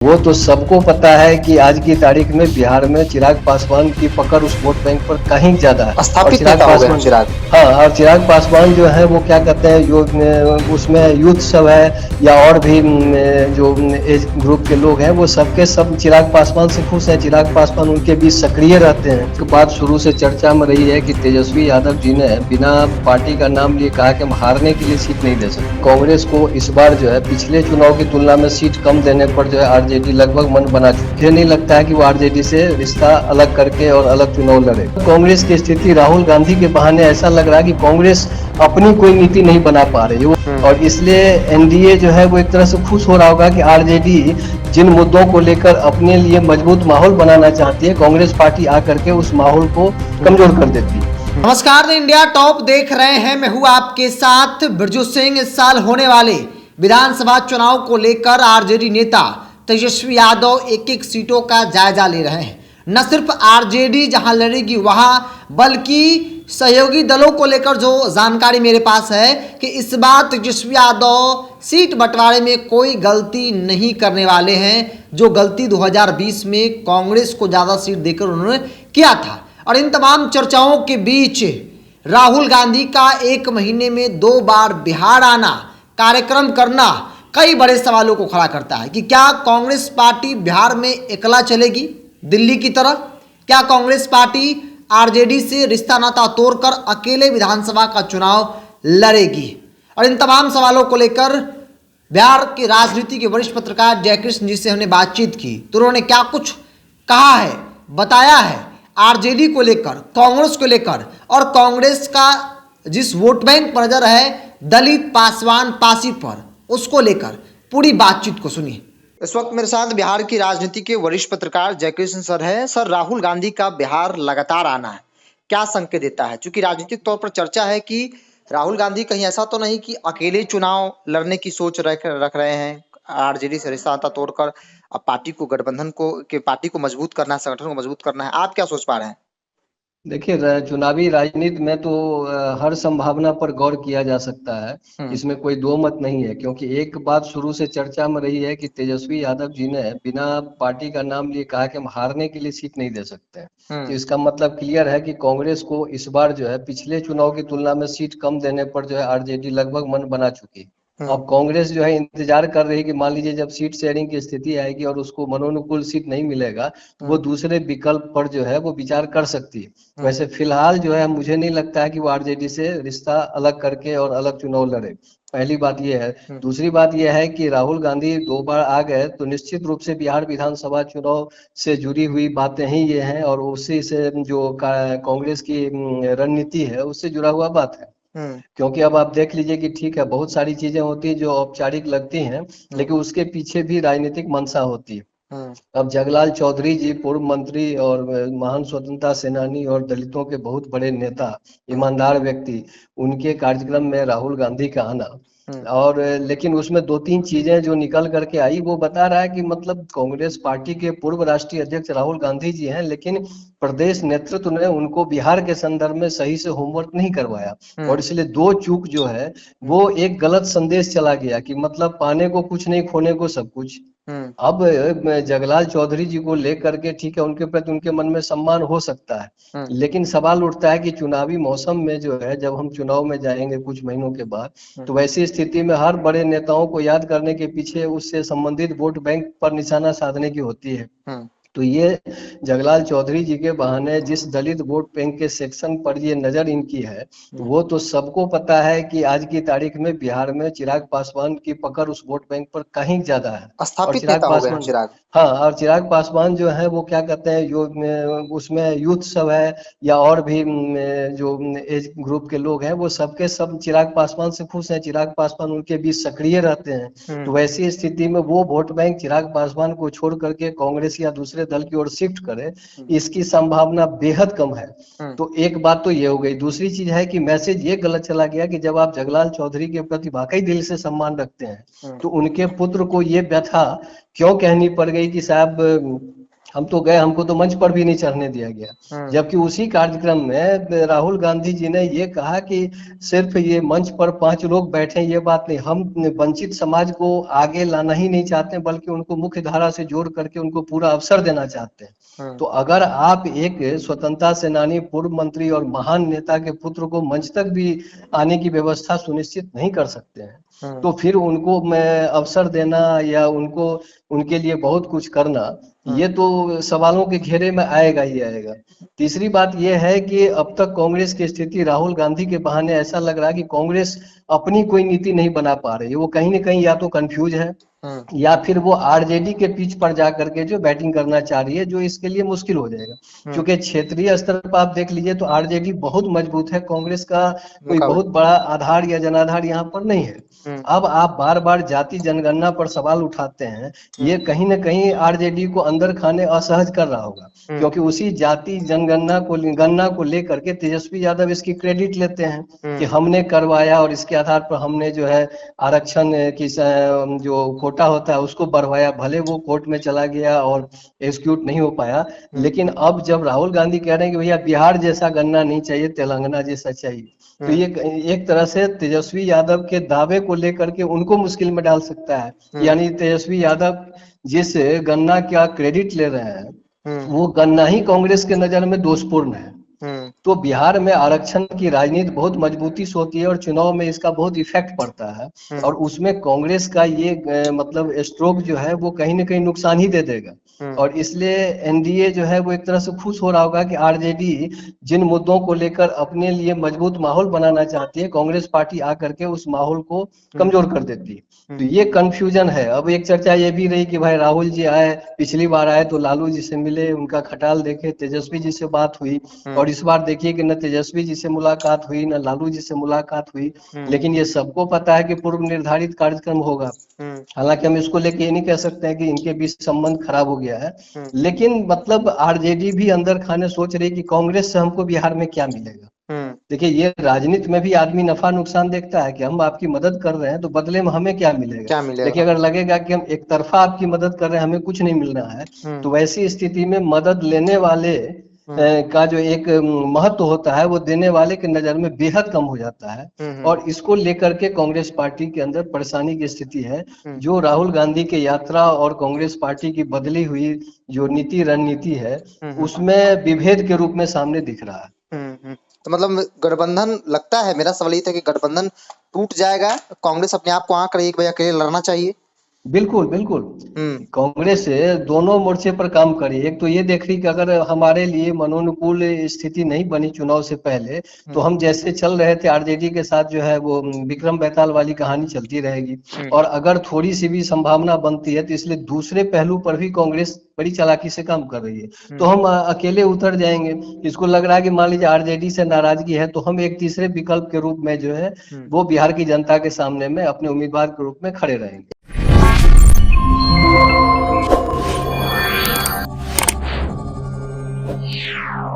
वो तो सबको पता है कि आज की तारीख में बिहार में चिराग पासवान की पकड़ उस वोट बैंक पर कहीं ज्यादा है। और स्थापित चिराग नेता हो गए पासवान, चिराग। हाँ, और चिराग पासवान जो है वो क्या कहते हैं, जो उसमें यूथ सब है या और भी जो एज ग्रुप के लोग हैं, वो सबके सब चिराग पासवान से खुश हैं। चिराग पासवान उनके बीच सक्रिय रहते हैं। उसके बाद शुरू से चर्चा में रही है कि तेजस्वी यादव जी ने बिना पार्टी का नाम लिए कहा कि हम हारने के लिए सीट नहीं दे सकते। कांग्रेस को इस बार जो है पिछले चुनाव की तुलना में सीट कम देने पर जो है आरजेडी लगभग मन बना चुकी है। मुझे नहीं लगता है कि वो आरजेडी से रिश्ता अलग करके और अलग चुनाव लड़े। कांग्रेस की स्थिति राहुल गांधी के बहाने ऐसा लग रहा है कि कांग्रेस अपनी कोई नीति नहीं बना पा रही है, और इसलिए एनडीए जो है वो एक तरह से खुश हो रहा होगा कि आरजेडी जिन मुद्दों को लेकर अपने लिए मजबूत माहौल बनाना चाहती है, कांग्रेस पार्टी आकर के उस माहौल को कमजोर कर देती है। नमस्कार, इंडिया टॉप देख रहे हैं। मैं हूं आपके साथ बिरजू सिंह। इस साल होने वाले विधानसभा चुनाव को लेकर आरजेडी नेता तेजस्वी यादव एक एक सीटों का जायजा ले रहे हैं। न सिर्फ आरजेडी जहां लड़ेगी वहां, बल्कि सहयोगी दलों को लेकर जो जानकारी मेरे पास है कि इस बार तेजस्वी यादव सीट बंटवारे में कोई गलती नहीं करने वाले हैं, जो गलती 2020 में कांग्रेस को ज़्यादा सीट देकर उन्होंने किया था। और इन तमाम चर्चाओं के बीच राहुल गांधी का 1 महीने में 2 बार बिहार आना, कार्यक्रम करना कई बड़े सवालों को खड़ा करता है कि क्या कांग्रेस पार्टी बिहार में एकला चलेगी दिल्ली की तरह? क्या कांग्रेस पार्टी आरजेडी से रिश्ता नाता तोड़कर अकेले विधानसभा का चुनाव लड़ेगी? और इन तमाम सवालों को लेकर बिहार की राजनीति के वरिष्ठ पत्रकार जयकृष्ण जी से हमने बातचीत की, तो उन्होंने क्या कुछ कहा है, बताया है आरजेडी को लेकर, कांग्रेस को लेकर, और कांग्रेस का जिस वोट बैंक पर नजर है दलित पासवान पासी पर, उसको लेकर पूरी बातचीत को सुनिए। इस वक्त मेरे साथ बिहार की राजनीति के वरिष्ठ पत्रकार जयकृष्ण सर है। सर, राहुल गांधी का बिहार लगातार आना है, क्या संकेत देता है? क्योंकि राजनीतिक तौर पर चर्चा है कि राहुल गांधी कहीं ऐसा तो नहीं कि अकेले चुनाव लड़ने की सोच रख रहे हैं, आरजेडी से रिश्ता नाता तोड़कर अब पार्टी को, गठबंधन को, पार्टी को मजबूत करना है, संगठन को मजबूत करना है। आप क्या सोच पा रहे हैं? देखिए, चुनावी राजनीति में तो हर संभावना पर गौर किया जा सकता है, इसमें कोई दो मत नहीं है। क्योंकि एक बात शुरू से चर्चा में रही है कि तेजस्वी यादव जी ने बिना पार्टी का नाम लिए कहा कि हम हारने के लिए सीट नहीं दे सकते। तो इसका मतलब क्लियर है कि कांग्रेस को इस बार जो है पिछले चुनाव की तुलना में सीट कम देने पर जो है आरजेडी लगभग मन बना चुकी है। अब कांग्रेस जो है इंतजार कर रही है कि मान लीजिए जब सीट शेयरिंग की स्थिति आएगी और उसको मनोनुकूल सीट नहीं मिलेगा, तो वो दूसरे विकल्प पर जो है वो विचार कर सकती है। वैसे फिलहाल जो है मुझे नहीं लगता है कि वो आरजेडी से रिश्ता अलग करके और अलग चुनाव लड़े। पहली बात ये है। दूसरी बात यह है कि राहुल गांधी 2 बार आ गए तो निश्चित रूप से बिहार विधानसभा चुनाव से जुड़ी हुई बातें ही ये हैं, और उसी से जो कांग्रेस की रणनीति है उससे जुड़ा हुआ बात है। क्योंकि अब आप देख लीजिए कि ठीक है, बहुत सारी चीजें होती हैं जो औपचारिक लगती हैं, लेकिन उसके पीछे भी राजनीतिक मंशा होती है। अब जगलाल चौधरी जी पूर्व मंत्री और महान स्वतंत्रता सेनानी और दलितों के बहुत बड़े नेता, ईमानदार व्यक्ति, उनके कार्यक्रम में राहुल गांधी का आना, और लेकिन उसमें 2-3 चीजें जो निकल करके आई वो बता रहा है कि मतलब कांग्रेस पार्टी के पूर्व राष्ट्रीय अध्यक्ष राहुल गांधी जी हैं, लेकिन प्रदेश नेतृत्व ने उनको बिहार के संदर्भ में सही से होमवर्क नहीं करवाया, और इसलिए 2 चूक जो है वो एक गलत संदेश चला गया कि मतलब पाने को कुछ नहीं, खोने को सब कुछ। अब जगलाल चौधरी जी को लेकर के ठीक है, उनके प्रति उनके मन में सम्मान हो सकता है, लेकिन सवाल उठता है कि चुनावी मौसम में जो है, जब हम चुनाव में जाएंगे कुछ महीनों के बाद, तो वैसी स्थिति में हर बड़े नेताओं को याद करने के पीछे उससे संबंधित वोट बैंक पर निशाना साधने की होती है। तो ये जगलाल चौधरी जी के बहाने जिस दलित वोट बैंक के सेक्शन पर ये नजर इनकी है, वो तो सबको पता है कि आज की तारीख में बिहार में चिराग पासवान की पकड़ उस वोट बैंक पर कहीं ज्यादा है। और स्थापित चिराग नेता हो गए पासवान, चिराग। हाँ, और चिराग पासवान जो है वो क्या कहते हैं, जो उसमें यूथ सब है या और भी जो एज ग्रुप के लोग हैं, वो सबके सब चिराग पासवान से खुश हैं। चिराग पासवान उनके बीच सक्रिय रहते हैं। तो वैसी स्थिति में वो वोट बैंक चिराग पासवान को छोड़ करके कांग्रेस या दूसरे दल की ओर शिफ्ट करे, इसकी संभावना बेहद कम है। तो एक बात तो ये हो गई। दूसरी चीज है कि मैसेज ये गलत चला गया कि जब आप जगलाल चौधरी के प्रति वाकई दिल से सम्मान रखते हैं, तो उनके पुत्र को ये व्यथा क्यों कहनी पड़ गई कि साहब हम तो गए, हमको तो मंच पर भी नहीं चढ़ने दिया गया। जबकि उसी कार्यक्रम में राहुल गांधी जी ने ये कहा कि सिर्फ ये मंच पर 5 लोग बैठे, ये बात नहीं, हम वंचित समाज को आगे लाना ही नहीं चाहते बल्कि उनको मुख्य धारा से जोड़ करके उनको पूरा अवसर देना चाहते हैं। तो अगर आप एक स्वतंत्रता सेनानी, पूर्व मंत्री और महान नेता के पुत्र को मंच तक भी आने की व्यवस्था सुनिश्चित नहीं कर सकते हैं, तो फिर उनको मैं अवसर देना या उनको उनके लिए बहुत कुछ करना, ये तो सवालों के घेरे में आएगा ही आएगा। तीसरी बात यह है कि अब तक कांग्रेस की स्थिति राहुल गांधी के बहाने ऐसा लग रहा है कि कांग्रेस अपनी कोई नीति नहीं बना पा रही है। वो कहीं न कहीं या तो कंफ्यूज है या फिर वो आरजेडी के पिच पर जाकर के जो बैटिंग करना चाह रही है, जो इसके लिए मुश्किल हो जाएगा। क्योंकि क्षेत्रीय स्तर पर आप देख लीजिए तो आरजेडी बहुत मजबूत है, कांग्रेस का कोई बहुत बड़ा आधार या जनाधार यहाँ पर नहीं है। अब आप बार बार जाति जनगणना पर सवाल उठाते हैं, ये कहीं न कहीं आरजेडी को अंदर खाने असहज कर रहा होगा, क्योंकि उसी जाति जनगणना को लेकर के तेजस्वी यादव इसकी क्रेडिट लेते हैं कि हमने करवाया और इसके आधार पर हमने जो है आरक्षण की जो कोटा होता है उसको बढ़वाया। भले वो कोर्ट में चला गया और एग्जीक्यूट नहीं हो पाया, लेकिन अब जब राहुल गांधी कह रहे हैं कि भैया बिहार जैसा गणना नहीं चाहिए, तेलंगाना जैसा चाहिए, तो ये एक तरह से तेजस्वी यादव के दावे को लेकर के उनको मुश्किल में डाल सकता है। यानी तेजस्वी यादव जिस गणना का क्रेडिट ले रहे हैं वो गणना ही कांग्रेस के नजर में दोषपूर्ण है। तो बिहार में आरक्षण की राजनीति बहुत मजबूती से होती है और चुनाव में इसका बहुत इफेक्ट पड़ता है, और उसमें कांग्रेस का ये मतलब स्ट्रोक जो है वो कहीं ना कहीं नुकसान ही दे देगा। और इसलिए एनडीए जो है वो एक तरह से खुश हो रहा होगा कि आरजेडी जिन मुद्दों को लेकर अपने लिए मजबूत माहौल बनाना चाहती है, कांग्रेस पार्टी आकर के उस माहौल को कमजोर कर देती है। तो ये कंफ्यूजन है। अब एक चर्चा ये भी रही कि भाई राहुल जी आए, पिछली बार आए तो लालू जी से मिले, उनका खटाल देखे, तेजस्वी जी से बात हुई, और इस बार देखिए कि न तेजस्वी जी से मुलाकात हुई न लालू जी से मुलाकात हुई। लेकिन ये सबको पता है कि पूर्व निर्धारित कार्यक्रम होगा। हालांकि हम इसको लेके ये नहीं कह सकते हैं कि इनके बीच संबंध खराब हो गया है, लेकिन मतलब आरजेडी भी अंदर खाने सोच रही कि कांग्रेस से हमको बिहार में क्या मिलेगा। देखिए ये राजनीति में भी आदमी नफा नुकसान देखता है कि हम आपकी मदद कर रहे हैं तो बदले में हमें क्या मिलेगा। देखिए अगर लगेगा कि हम एक तरफा आपकी मदद कर रहे हैं, हमें कुछ नहीं मिल रहा है, तो वैसी स्थिति में मदद लेने वाले का जो एक महत्व होता है वो देने वाले के नजर में बेहद कम हो जाता है। और इसको लेकर के कांग्रेस पार्टी के अंदर परेशानी की स्थिति है, जो राहुल गांधी के यात्रा और कांग्रेस पार्टी की बदली हुई जो नीति रणनीति है उसमें विभेद के रूप में सामने दिख रहा है। तो मतलब गठबंधन लगता है, मेरा सवाल ये था कि गठबंधन टूट जाएगा, कांग्रेस अपने आप को आंक रही है कि भाई अकेले लड़ना चाहिए। बिल्कुल बिल्कुल, कांग्रेस दोनों मोर्चे पर काम करी। एक तो ये देख रही कि अगर हमारे लिए मनोनुकूल स्थिति नहीं बनी चुनाव से पहले, तो हम जैसे चल रहे थे आरजेडी के साथ जो है वो विक्रम बेताल वाली कहानी चलती रहेगी। और अगर थोड़ी सी भी संभावना बनती है तो इसलिए दूसरे पहलू पर भी कांग्रेस बड़ी चालाकी से काम कर रही है। तो हम अकेले उतर जाएंगे। इसको लग रहा है कि मान लीजिए आरजेडी से नाराजगी है तो हम एक तीसरे विकल्प के रूप में जो है वो बिहार की जनता के सामने में अपने उम्मीदवार के रूप में खड़े रहेंगे। Yeah.